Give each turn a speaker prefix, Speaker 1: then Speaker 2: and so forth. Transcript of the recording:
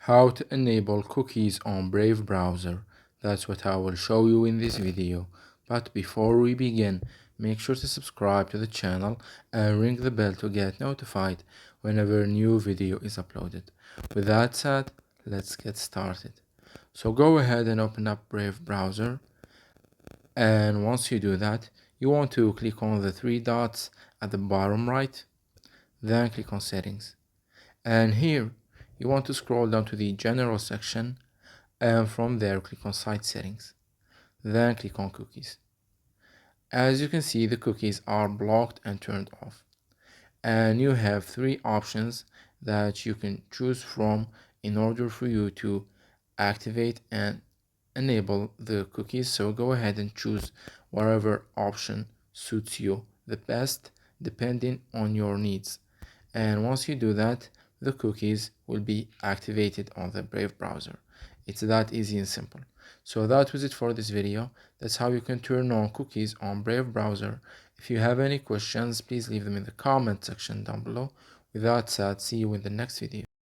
Speaker 1: How to enable cookies on Brave browser. That's what I will show you in this video. But before we begin, make sure to subscribe to the channel and ring the bell to get notified whenever a new video is uploaded. With that said, let's get started. So go ahead and open up Brave browser, and once you do that, you want to click on the three dots at the bottom right, then click on settings. And here you want to scroll down to the general section, and from there click on site settings, then click on cookies. As you can see, the cookies are blocked and turned off, and you have three options that you can choose from in order for you to activate and enable the cookies. So go ahead and choose whatever option suits you the best depending on your needs. And once you do that, the cookies will be activated on the Brave browser. It's that easy and simple. So that was it for this video. That's how you can turn on cookies on Brave browser. If you have any questions, please leave them in the comment section down below. With that said, see you in the next video.